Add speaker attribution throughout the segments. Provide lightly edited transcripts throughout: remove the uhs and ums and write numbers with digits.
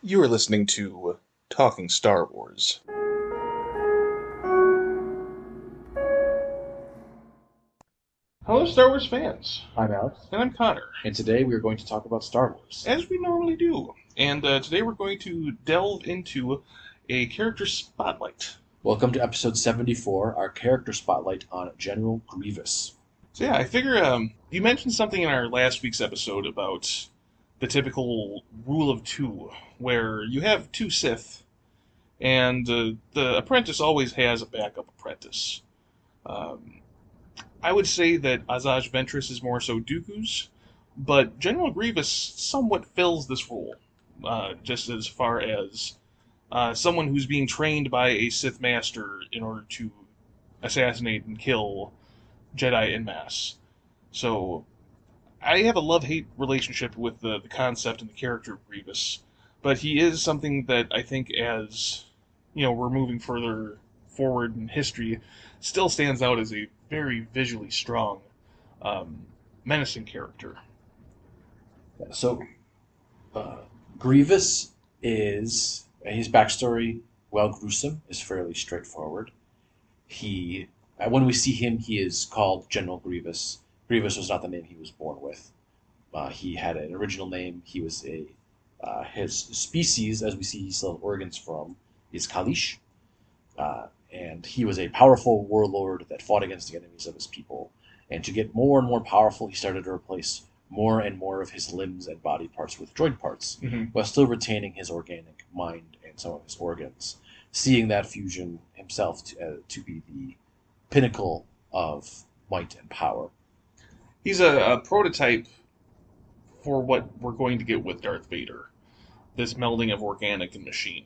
Speaker 1: You are listening to Talking Star Wars. Hello, Star Wars fans.
Speaker 2: I'm Alex,
Speaker 1: And I'm Connor,
Speaker 2: and today we are going to talk about Star Wars.
Speaker 1: as we normally do. And today we're going to delve into a character spotlight.
Speaker 2: Welcome to episode 74, our character spotlight on General Grievous.
Speaker 1: So yeah, I figure you mentioned something in our last week's episode about the typical rule of two, where you have two Sith, and the apprentice always has a backup apprentice. Um, I would say that Asajj Ventress is more so Dooku's, but General Grievous somewhat fills this role, just as far as someone who's being trained by a Sith Master in order to assassinate and kill Jedi en masse. So I have a love-hate relationship with the concept and the character of Grievous, but he is something that I think, as we're moving further forward in history, still stands out as a very visually strong, menacing character.
Speaker 2: So, Grievous is, his backstory, while gruesome, is fairly straightforward. When we see him, he is called General Grievous. Grievous was not the name he was born with. He had an original name. He was his species, as we see he still has organs from, is Kaleesh. And he was a powerful warlord that fought against the enemies of his people. And to get more and more powerful, he started to replace more and more of his limbs and body parts with droid parts, while still retaining his organic mind and some of his organs, seeing that fusion himself to be the pinnacle of might and power.
Speaker 1: He's a prototype for what we're going to get with Darth Vader, this melding of organic and machine.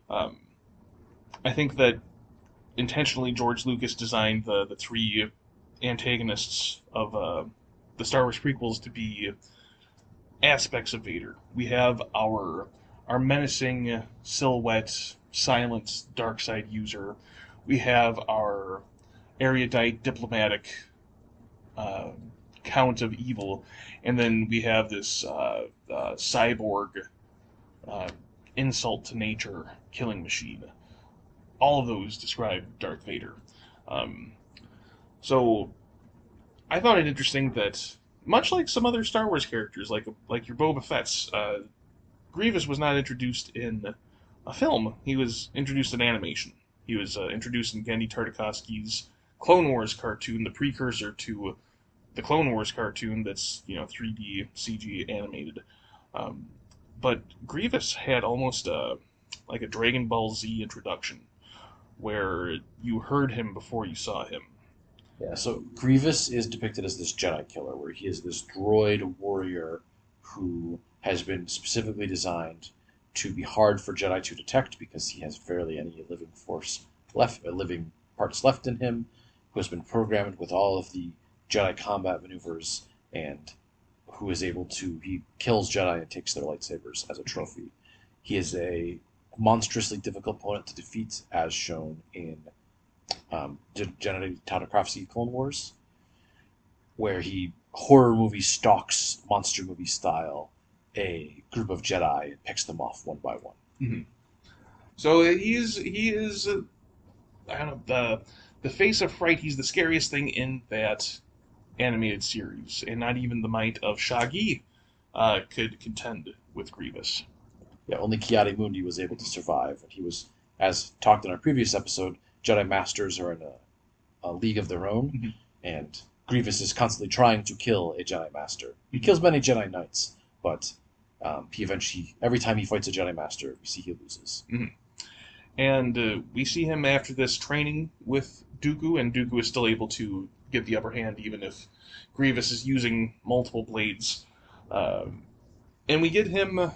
Speaker 1: I think that intentionally George Lucas designed the three antagonists of the Star Wars prequels to be aspects of Vader. We have our menacing silhouette, silent dark side user. We have our erudite diplomatic uh, count of evil, and then we have this cyborg uh, insult to nature killing machine. All of those describe Darth Vader. Um, so I found it interesting that, much like some other Star Wars characters, like your Boba Fett's, Grievous was not introduced in a film. He was introduced in animation. He was introduced in Genndy Tartakovsky's Clone Wars cartoon, the precursor to the Clone Wars cartoon that's 3D CG animated. Um, but Grievous had almost like a Dragon Ball Z introduction, where you heard him before you saw him.
Speaker 2: Yeah, so Grievous is depicted as this Jedi killer, where he is this droid warrior who has been specifically designed to be hard for Jedi to detect because he has barely any living force left, living parts left in him, who has been programmed with all of the Jedi combat maneuvers, and he kills Jedi and takes their lightsabers as a trophy. He is a monstrously difficult opponent to defeat, as shown in General Tartakovsky Clone Wars, where he horror movie stalks, monster movie style, a group of Jedi and picks them off one by one.
Speaker 1: Mm-hmm. So he is I don't know, the face of fright. He's the scariest thing in that animated series, and not even the might of Shaggy could contend with Grievous.
Speaker 2: Yeah, only Ki-Adi-Mundi was able to survive, and he was, as talked in our previous episode, Jedi Masters are in a league of their own,
Speaker 1: Mm-hmm.
Speaker 2: and Grievous is constantly trying to kill a Jedi Master. He kills many Jedi Knights, but he eventually, every time he fights a Jedi Master, we see he loses.
Speaker 1: Mm-hmm. And we see him after this training with Dooku, and Dooku is still able to get the upper hand, even if Grievous is using multiple blades. And we get him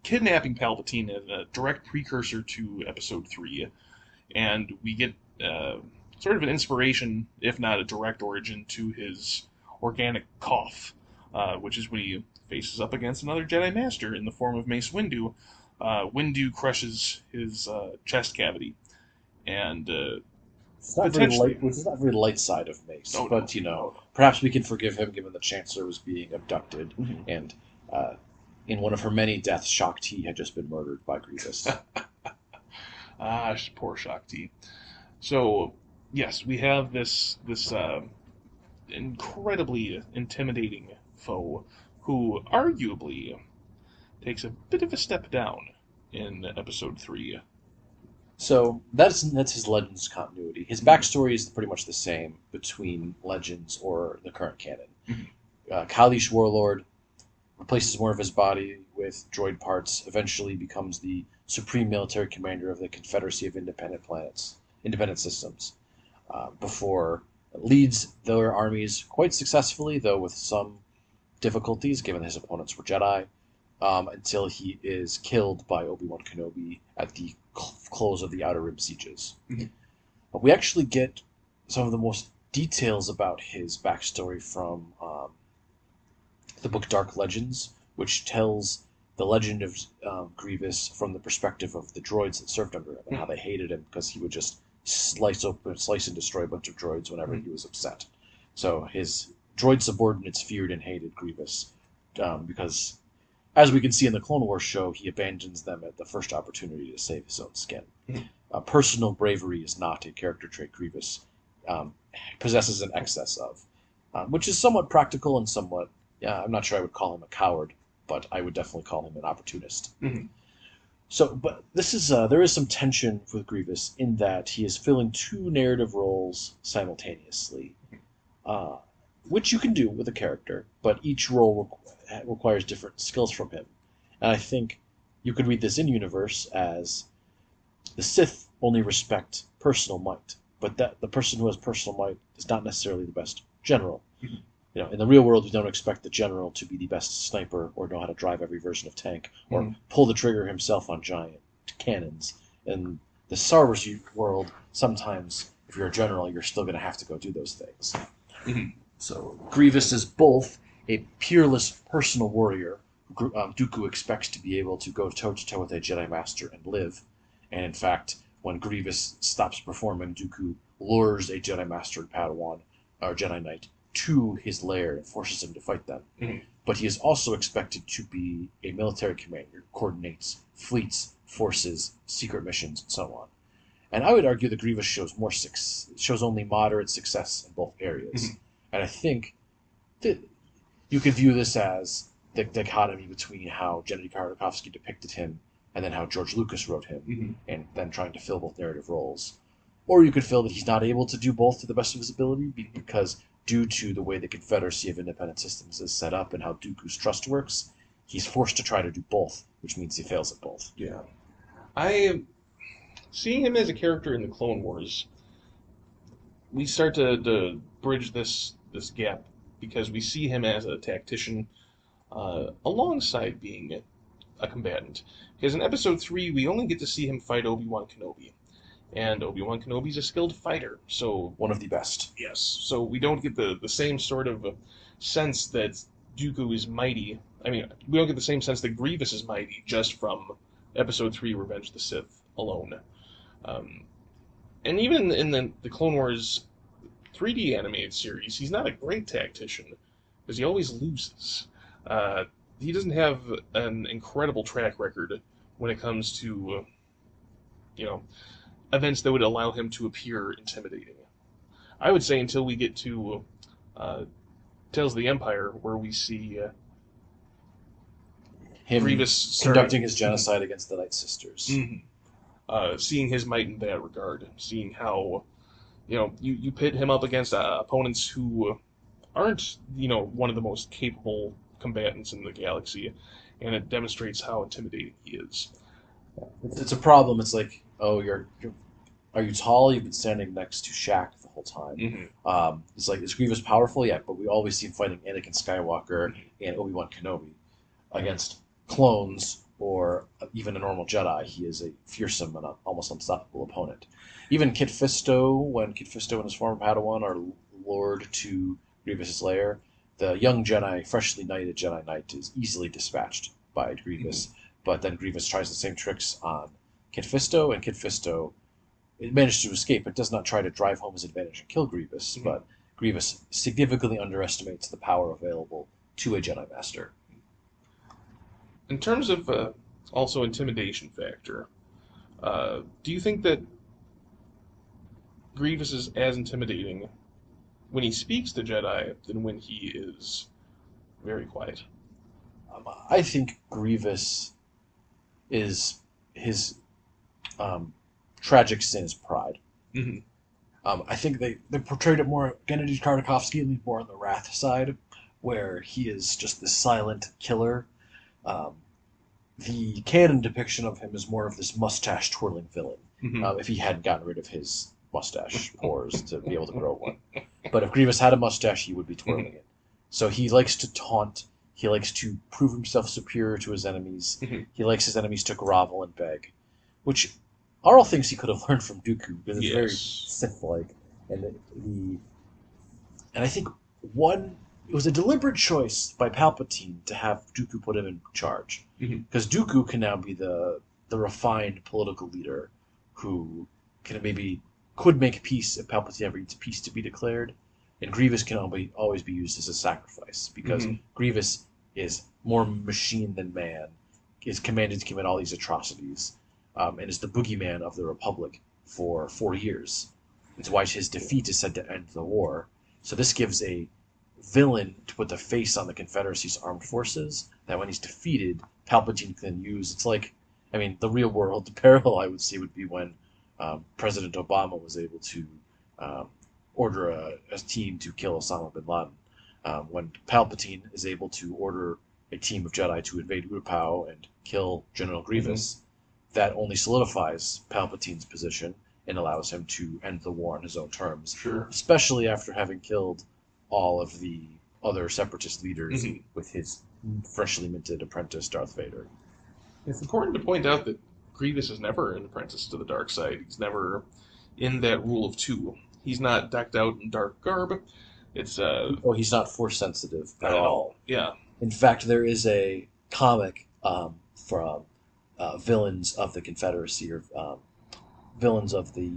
Speaker 1: kidnapping Palpatine as a direct precursor to Episode 3, and we get sort of an inspiration, if not a direct origin, to his organic cough, which is when he faces up against another Jedi Master in the form of Mace Windu. Windu crushes his chest cavity, and
Speaker 2: It's not very
Speaker 1: potentially,
Speaker 2: light, which is not very light side of Mace,
Speaker 1: oh
Speaker 2: but
Speaker 1: no,
Speaker 2: perhaps we can forgive him given the Chancellor was being abducted,
Speaker 1: Mhm.
Speaker 2: and uh, in one of her many deaths, Shakti had just been murdered by Grievous.
Speaker 1: Poor Shakti. So, yes, we have this incredibly intimidating foe who arguably takes a bit of a step down in Episode 3.
Speaker 2: So that's his Legends continuity. His backstory is pretty much the same between Legends or the current canon. Kaleesh warlord replaces more of his body with droid parts, eventually becomes the supreme military commander of the Confederacy of Independent Systems, before leads their armies quite successfully, though with some difficulties, given his opponents were Jedi, until he is killed by Obi-Wan Kenobi at the close of the Outer Rim sieges. But we actually get some of the most details about his backstory from the book Dark Legends, which tells the legend of Grievous from the perspective of the droids that served under him and how they hated him because he would just slice and destroy a bunch of droids whenever he was upset. So his droid subordinates feared and hated Grievous because, as we can see in the Clone Wars show, he abandons them at the first opportunity to save his own skin. Personal bravery is not a character trait Grievous possesses an excess of, which is somewhat practical and somewhat, I'm not sure I would call him a coward, but I would definitely call him an opportunist. So, but this is there is some tension with Grievous in that he is filling two narrative roles simultaneously, which you can do with a character, but each role requires different skills from him. And I think you could read this in universe as the Sith only respect personal might, but that the person who has personal might is not necessarily the best general. In the real world, we don't expect the general to be the best sniper or know how to drive every version of tank or pull the trigger himself on giant cannons. In the Star Wars world, sometimes if you're a general, you're still going to have to go do those things. So Grievous is both a peerless personal warrior who Dooku expects to be able to go toe-to-toe with a Jedi Master and live. And in fact, when Grievous stops performing, Dooku lures a Jedi Master and Padawan, or Jedi Knight, to his lair and forces him to fight them. But he is also expected to be a military commander who coordinates fleets, forces, secret missions, and so on. And I would argue that Grievous shows only moderate success in both areas. And I think that you could view this as the dichotomy between how Jenny Tartakovsky depicted him and then how George Lucas wrote him, and then trying to fill both narrative roles. Or you could feel that he's not able to do both to the best of his ability because due to the way the Confederacy of Independent Systems is set up and how Dooku's trust works, he's forced to try to do both, which means he fails at both.
Speaker 1: Seeing him as a character in the Clone Wars, we start to bridge this gap because we see him as a tactician alongside being a combatant. Because in Episode 3, we only get to see him fight Obi-Wan Kenobi. And Obi-Wan Kenobi's a skilled fighter, so...
Speaker 2: One of the best.
Speaker 1: Yes, so we don't get the same sort of sense that Dooku is mighty. I mean, we don't get the same sense that Grievous is mighty just from Episode 3, Revenge of the Sith, alone. And even in the Clone Wars 3D animated series, he's not a great tactician, because he always loses. He doesn't have an incredible track record when it comes to, events that would allow him to appear intimidating. I would say until we get to Tales of the Empire, where we see
Speaker 2: him
Speaker 1: Grievous
Speaker 2: conducting his genocide against the Night Sisters.
Speaker 1: Seeing his might in that regard, seeing how, you pit him up against opponents who aren't, one of the most capable combatants in the galaxy, and it demonstrates how intimidating he is.
Speaker 2: It's a problem. It's like, are you tall? You've been standing next to Shaq the whole time. It's like, is Grievous powerful? Yeah, but we always see him fighting Anakin Skywalker and Obi-Wan Kenobi against clones or even a normal Jedi. He is a fearsome and almost unstoppable opponent. Even Kit Fisto, when Kit Fisto and his former Padawan are lured to Grievous' lair, the young Jedi, freshly knighted Jedi Knight, is easily dispatched by Grievous. But then Grievous tries the same tricks on Kit Fisto, and Kit Fisto manages to escape, but does not try to drive home his advantage and kill Grievous. But Grievous significantly underestimates the power available to a Jedi Master.
Speaker 1: In terms of also intimidation factor, do you think that Grievous is as intimidating when he speaks to Jedi than when he is very quiet?
Speaker 2: I think Grievous is his tragic sin is pride.
Speaker 1: Hmm.
Speaker 2: I think they portrayed it more, Gennady Tartakovsky, more on the Wrath side, where he is just this silent killer. Um, the canon depiction of him is more of this mustache twirling villain.
Speaker 1: Hmm.
Speaker 2: If he hadn't gotten rid of his mustache pores to be able to grow one, but if Grievous had a mustache, he would be twirling it. So he likes to taunt. He likes to prove himself superior to his enemies.
Speaker 1: Hmm.
Speaker 2: He likes his enemies to grovel and beg, which are all things he could have learned from Dooku because it's very
Speaker 1: Yes.
Speaker 2: Sith-like, and and I think it was a deliberate choice by Palpatine to have Dooku put him in charge,
Speaker 1: Hmm.
Speaker 2: because Dooku can now be the refined political leader who could make peace if Palpatine ever needs peace to be declared, and Grievous can always be used as a sacrifice because
Speaker 1: Hmm.
Speaker 2: Grievous is more machine than man, is commanded to commit all these atrocities, and is the boogeyman of the Republic for 4 years. It's why his defeat is said to end the war. So this gives a villain to put the face on the Confederacy's armed forces that when he's defeated, Palpatine can use. It's like, I mean, the real world the parallel I would see would be when President Obama was able to order a team to kill Osama bin Laden. When Palpatine is able to order a team of Jedi to invade Utapau and kill General Grievous, that only solidifies Palpatine's position and allows him to end the war on his own terms,
Speaker 1: Sure.
Speaker 2: especially after having killed all of the other separatist leaders
Speaker 1: Mhm.
Speaker 2: with his freshly minted apprentice, Darth Vader.
Speaker 1: It's important to point out that Grievous is never an apprentice to the dark side. He's never in that rule of two. He's not decked out in dark garb. It's
Speaker 2: Oh, he's not force sensitive at all.
Speaker 1: Yeah.
Speaker 2: In fact, there is a comic from villains of the Confederacy or villains of the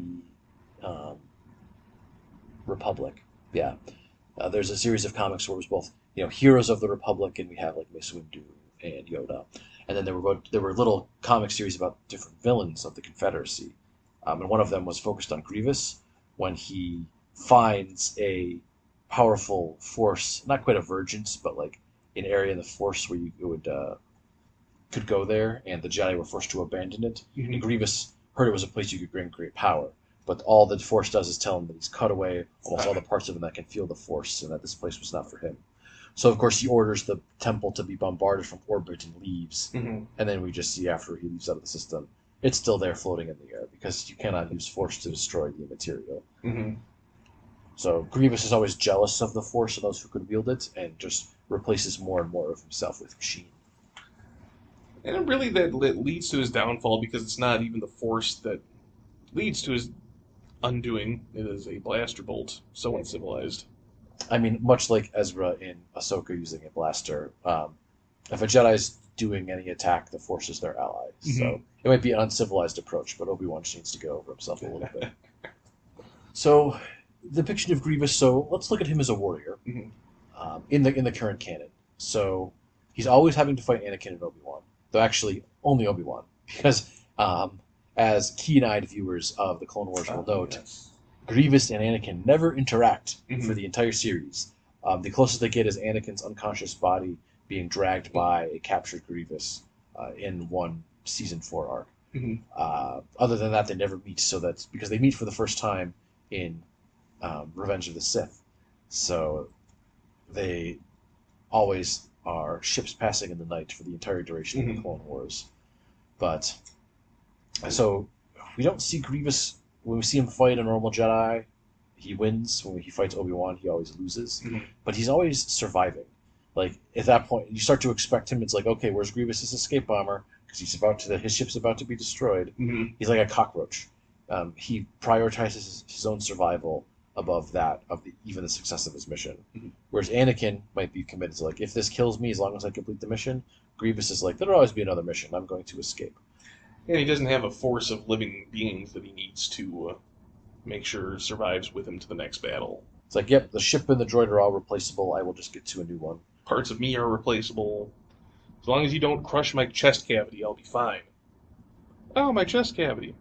Speaker 2: um, Republic. Yeah, there's a series of comics where it was both heroes of the Republic, and we have like Mace Windu and Yoda, and then there were little comic series about different villains of the Confederacy, and one of them was focused on Grievous when he finds a powerful force, not quite a vergence, but like an area in the Force where you could go there, and the Jedi were forced to abandon it.
Speaker 1: Mhm.
Speaker 2: And Grievous heard it was a place you could gain great power, but all the Force does is tell him that he's cut away almost all the parts of him that can feel the Force, and that this place was not for him. So of course he orders the temple to be bombarded from orbit and leaves,
Speaker 1: Mhm.
Speaker 2: and then we just see after he leaves out of the system, it's still there floating in the air because you cannot use Force to destroy the material.
Speaker 1: Mhm.
Speaker 2: So Grievous is always jealous of the Force and those who could wield it, and just replaces more and more of himself with machine.
Speaker 1: And really, that leads to his downfall because it's not even the Force that leads to his undoing. It is a blaster bolt, so uncivilized.
Speaker 2: I mean, much like Ezra in Ahsoka using a blaster, if a Jedi's doing any attack, the Force is their ally. So it might be an uncivilized approach, but Obi-Wan just needs to get over himself a little bit. So, the depiction of Grievous. So let's look at him as a warrior
Speaker 1: Mhm.
Speaker 2: in the current canon. So he's always having to fight Anakin and Obi-Wan, though actually only Obi-Wan, because as keen-eyed viewers of the Clone Wars will note,
Speaker 1: Yes.
Speaker 2: Grievous and Anakin never interact
Speaker 1: Mhm.
Speaker 2: for the entire series. The closest they get is Anakin's unconscious body being dragged by a captured Grievous in one season 4 arc.
Speaker 1: Mhm.
Speaker 2: Other than that, they never meet. So that's because they meet for the first time in Revenge of the Sith. So they always are ships passing in the night for the entire duration of the
Speaker 1: Mhm.
Speaker 2: Clone Wars. But so we don't see Grievous when we see him fight a normal Jedi. He wins. When he fights Obi-Wan, he always loses.
Speaker 1: Mhm.
Speaker 2: But he's always surviving. Like at that point, you start to expect him. It's like, okay, where's Grievous' escape bomber? Because his ship's about to be destroyed.
Speaker 1: Mhm.
Speaker 2: He's like a cockroach. He prioritizes his own survival above that of even the success of his mission.
Speaker 1: Mhm.
Speaker 2: Whereas Anakin might be committed to like, if this kills me, as long as I complete the mission. Grievous is like, there'll always be another mission. I'm going to escape.
Speaker 1: And he doesn't have a force of living beings that he needs to make sure survives with him to the next battle.
Speaker 2: It's like, yep, the ship and the droid are all replaceable. I will just get to a new one.
Speaker 1: Parts of me are replaceable. As long as you don't crush my chest cavity, I'll be fine. Oh, my chest cavity.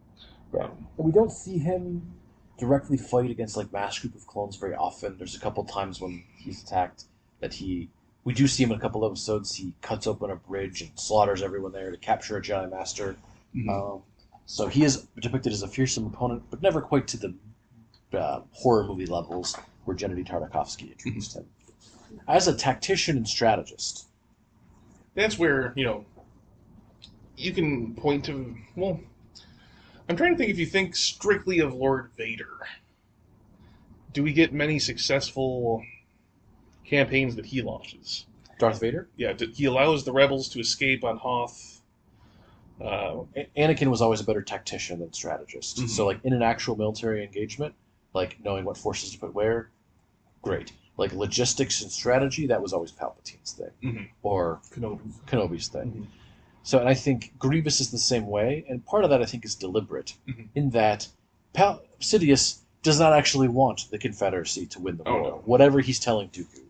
Speaker 2: Yeah. And we don't see him directly fight against like mass group of clones very often. There's a couple times when he's attacked that we do see him in a couple episodes. He cuts open a bridge and slaughters everyone there to capture a Jedi Master. So he is depicted as a fearsome opponent, but never quite to the horror movie levels where Gennady Tartakovsky introduced him. As a tactician and strategist,
Speaker 1: that's where, you can point to, well, I'm trying to think if you think strictly of Lord Vader. Do we get many successful campaigns that he launches?
Speaker 2: Darth Vader?
Speaker 1: Yeah, he allows the rebels to escape on Hoth.
Speaker 2: Anakin was always a better tactician than strategist. So, like, in an actual military engagement, like, knowing what forces to put where, great. Like, logistics and strategy, that was always Palpatine's thing. Or Kenobi's thing. So, and I think Grievous is the same way, and part of that, I think, is deliberate, in that Sidious does not actually want the Confederacy to win the war,
Speaker 1: no.
Speaker 2: whatever he's telling Dooku.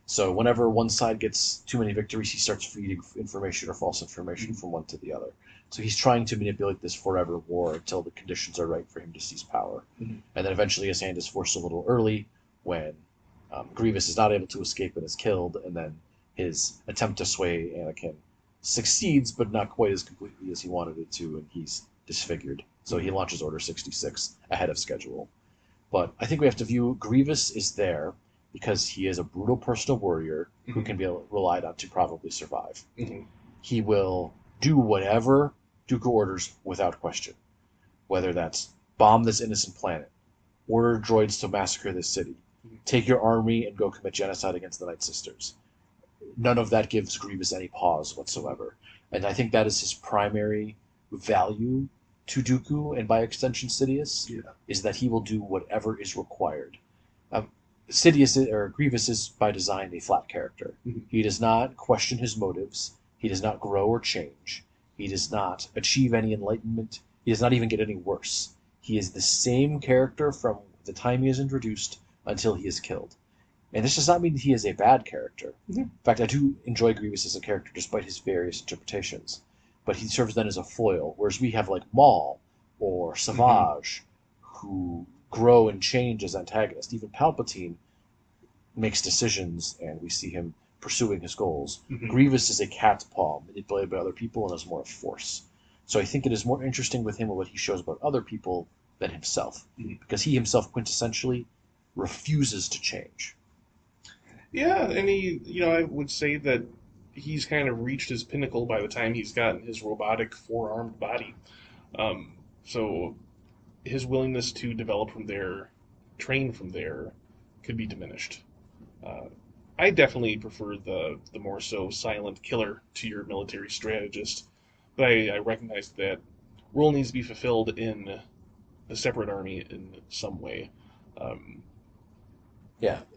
Speaker 2: So whenever one side gets too many victories, he starts feeding information or false information from one to the other. So he's trying to manipulate this forever war until the conditions are right for him to seize power. And then eventually his hand is forced a little early when Grievous is not able to escape and is killed, and then his attempt to sway Anakin succeeds, but not quite as completely as he wanted it to, and he's disfigured. So he launches Order 66 ahead of schedule. But I think we have to view Grievous is there because he is a brutal personal warrior who can be relied on to probably survive. He will do whatever Dooku orders without question. Whether that's bomb this innocent planet, order droids to massacre this city, take your army and go commit genocide against the Night Sisters. None of that gives Grievous any pause whatsoever. And I think that is his primary value to Dooku, and by extension Sidious, is that he will do whatever is required. Grievous is by design a flat character. He does not question his motives. He does not grow or change. He does not achieve any enlightenment. He does not even get any worse. He is the same character from the time he is introduced until he is killed. And this does not mean that he is a bad character. In fact, I do enjoy Grievous as a character despite his various interpretations. But he serves then as a foil, whereas we have like Maul or Savage who grow and change as antagonists. Even Palpatine makes decisions and we see him pursuing his goals. Grievous is a cat's paw manipulated by other people and is more of force. So I think it is more interesting with him what he shows about other people than himself, because he himself quintessentially refuses to change.
Speaker 1: Yeah, and he, I would say that he's kind of reached his pinnacle by the time he's gotten his robotic four-armed body. So his willingness to develop from there, train from there, could be diminished. I definitely prefer the more so silent killer to your military strategist, but I recognize that role needs to be fulfilled in a separate army in some way.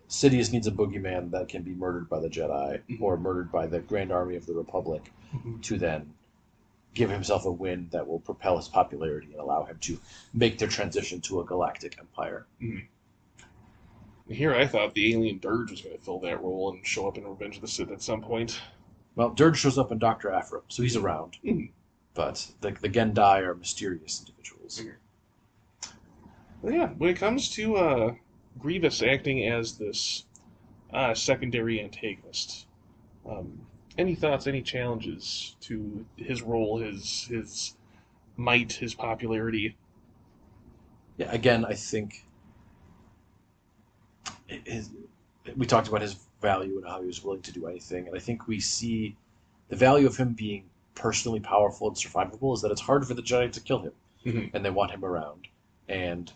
Speaker 2: Sidious needs a boogeyman that can be murdered by the Jedi or murdered by the Grand Army of the Republic to then give himself a win that will propel his popularity and allow him to make their transition to a galactic empire.
Speaker 1: Here I thought the alien Dirge was going to fill that role and show up in Revenge of the Sith at some point.
Speaker 2: Well, Dirge shows up in Dr. Aphra, so he's around. But the Gendai are mysterious individuals.
Speaker 1: Well, yeah, when it comes to Grievous acting as this secondary antagonist, any thoughts, any challenges to his role, his might, his popularity?
Speaker 2: Yeah, again, I think we talked about his value and how he was willing to do anything, and I think we see the value of him being personally powerful and survivable is that it's hard for the Jedi to kill him, and they want him around. And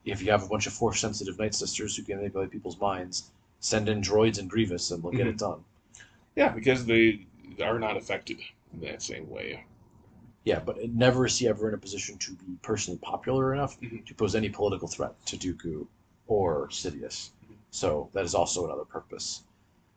Speaker 2: if you have a bunch of Force-sensitive Night Sisters who can manipulate people's minds, send in droids and Grievous, and they'll get it done.
Speaker 1: Yeah, because they are not affected in that same way.
Speaker 2: Yeah, but never is he ever in a position to be personally popular enough to pose any political threat to Dooku or Sidious. So that is also another purpose.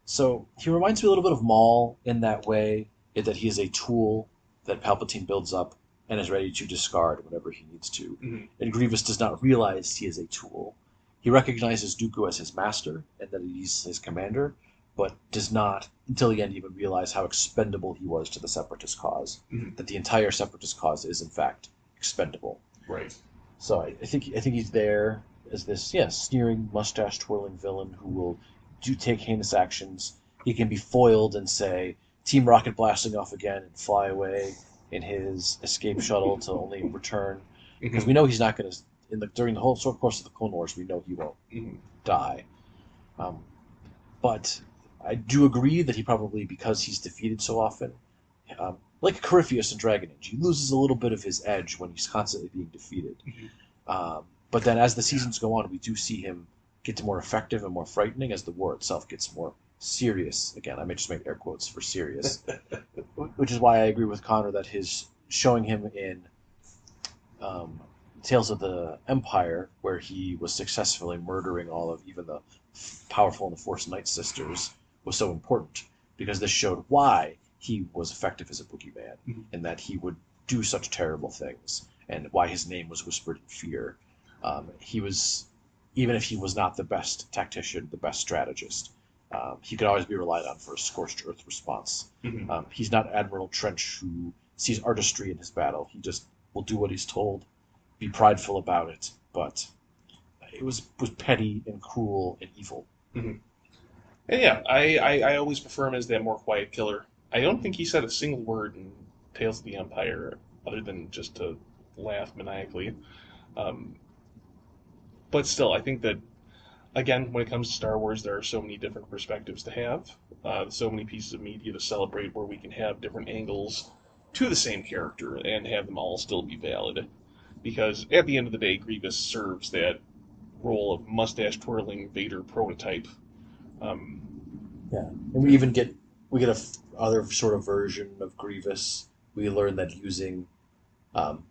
Speaker 2: So he reminds me a little bit of Maul in that way, in that he is a tool that Palpatine builds up and is ready to discard whenever he needs to. And Grievous does not realize he is a tool. He recognizes Dooku as his master and that he's his commander, but does not, until the end, even realize how expendable he was to the Separatist cause.
Speaker 1: Mhm.
Speaker 2: That the entire Separatist cause is, in fact, expendable.
Speaker 1: Right.
Speaker 2: So I think he's there as this, sneering, mustache twirling villain who will take heinous actions. He can be foiled and say, "Team Rocket blasting off again," and fly away in his escape shuttle to only return, because
Speaker 1: Mhm.
Speaker 2: we know he's not going to. During the whole sort of course of the Clone Wars, we know he won't
Speaker 1: Mhm.
Speaker 2: die. Um, but I do agree that he probably, because he's defeated so often, like Corypheus in Dragon Age, he loses a little bit of his edge when he's constantly being defeated.
Speaker 1: Mhm.
Speaker 2: But then as the seasons go on, we do see him get more effective and more frightening as the war itself gets more serious. Again, I may just make air quotes for serious, which is why I agree with Connor that his showing him in um, Tales of the Empire, where he was successfully murdering all of even the powerful and the Force Knight sisters, was so important because this showed why he was effective as a boogeyman
Speaker 1: Mhm.
Speaker 2: and that he would do such terrible things and why his name was whispered in fear. He was, even if he was not the best tactician, the best strategist, he could always be relied on for a scorched earth response.
Speaker 1: Mhm.
Speaker 2: He's not Admiral Trench who sees artistry in his battle. He just will do what he's told, be prideful about it, but it was petty and cruel and evil.
Speaker 1: Mhm. And yeah, I always prefer him as that more quiet killer. I don't think he said a single word in Tales of the Empire other than just to laugh maniacally. Um, but still, I think that again, when it comes to Star Wars, there are so many different perspectives to have, so many pieces of media to celebrate where we can have different angles to the same character and have them all still be valid. Because at the end of the day, Grievous serves that role of mustache twirling Vader prototype. Um,
Speaker 2: Yeah, and we get other sort of version of Grievous. We learn that using um,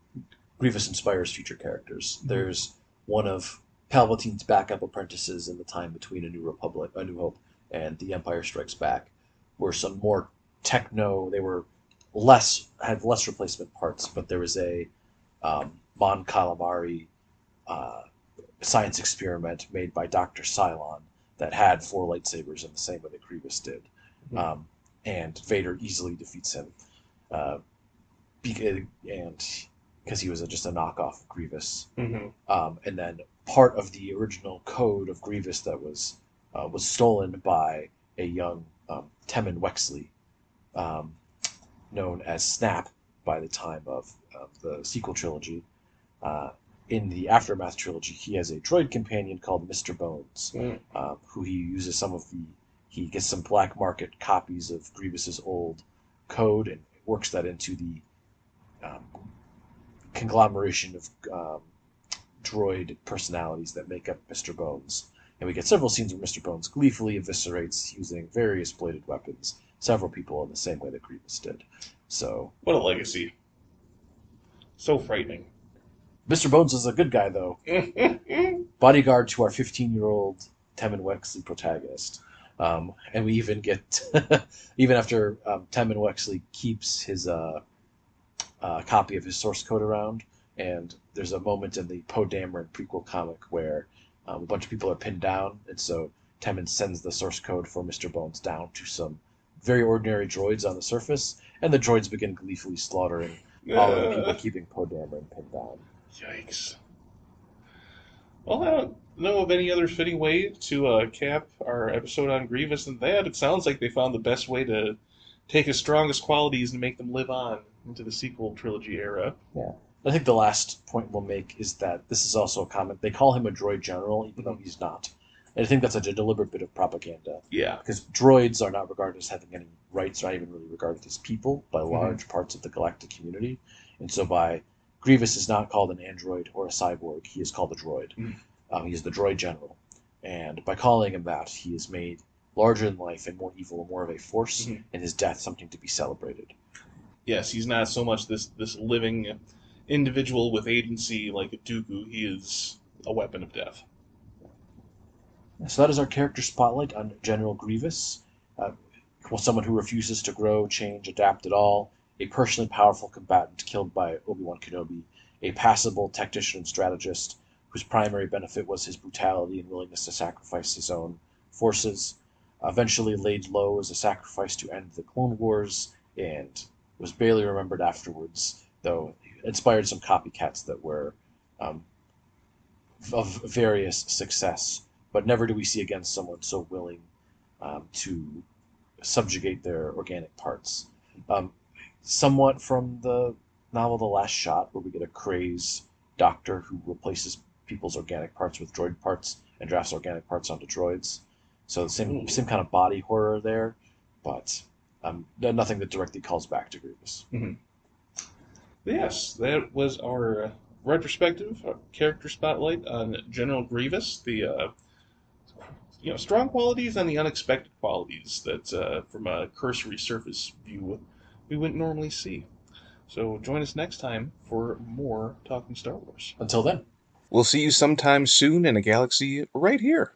Speaker 2: Grievous inspires future characters. There's one of Palpatine's backup apprentices in the time between A New Hope, and The Empire Strikes Back, were some more techno. They were had less replacement parts, but there was a Mon Calamari uh, science experiment made by Dr. Cylon that had four lightsabers in the same way that Grievous did. Um, and Vader easily defeats him. Uh, and because he was just a knockoff of Grievous.
Speaker 1: mhm.
Speaker 2: And then part of the original code of Grievous that was stolen by a young Temmin Wexley, um, known as Snap by the time of the sequel trilogy. Uh, in the Aftermath trilogy, he has a droid companion called Mr. Bones,
Speaker 1: Mm.
Speaker 2: who he uses he gets some black market copies of Grievous's old code and works that into the um, conglomeration of droid personalities that make up Mr. Bones. And we get several scenes where Mr. Bones gleefully eviscerates using various bladed weapons several people in the same way that Grievous did. So
Speaker 1: What a legacy. So frightening.
Speaker 2: Mr. Bones is a good guy, though. Bodyguard to our 15-year-old Temmin Wexley protagonist. And we even get, even after Temmin Wexley keeps his copy of his source code around, and there's a moment in the Poe Dameron prequel comic where a bunch of people are pinned down, and so Temmin sends the source code for Mr. Bones down to some very ordinary droids on the surface, and the droids begin gleefully slaughtering all of the people keeping Poe Dameron pinned down.
Speaker 1: Yikes. Well, I don't know of any other fitting way to cap our episode on Grievous than that. It sounds like they found the best way to take his strongest qualities and make them live on into the sequel trilogy era.
Speaker 2: Yeah. I think the last point we'll make is that this is also a comment. They call him a droid general, even though he's not. And I think that's a deliberate bit of propaganda.
Speaker 1: Yeah.
Speaker 2: Because droids are not regarded as having any rights, not even really regarded as people by large parts of the galactic community. And so Grievous is not called an android or a cyborg. He is called a droid. He is the droid general. And by calling him that, he is made larger than life and more evil and more of a force, and his death something to be celebrated.
Speaker 1: Yes, he's not so much this living individual with agency like a Dooku. He is a weapon of death.
Speaker 2: So that is our character spotlight on General Grievous. Someone who refuses to grow, change, adapt at all. A personally powerful combatant killed by Obi-Wan Kenobi. A passable tactician and strategist whose primary benefit was his brutality and willingness to sacrifice his own forces. eventually laid low as a sacrifice to end the Clone Wars, and was barely remembered afterwards, though inspired some copycats that were um, of various success. But never do we see again someone so willing to subjugate their organic parts. Um, Somewhat from the novel The Last Shot, where we get a crazed doctor who replaces people's organic parts with droid parts and drafts organic parts onto droids. So the same kind of body horror there, but nothing that directly calls back to Grievous.
Speaker 1: Mhm. Yes, that was our retrospective character spotlight on General Grievous, the strong qualities and the unexpected qualities that, from a cursory surface view, we wouldn't normally see. So join us next time for more Talking Star Wars.
Speaker 2: Until then.
Speaker 1: We'll see you sometime soon in a galaxy right here.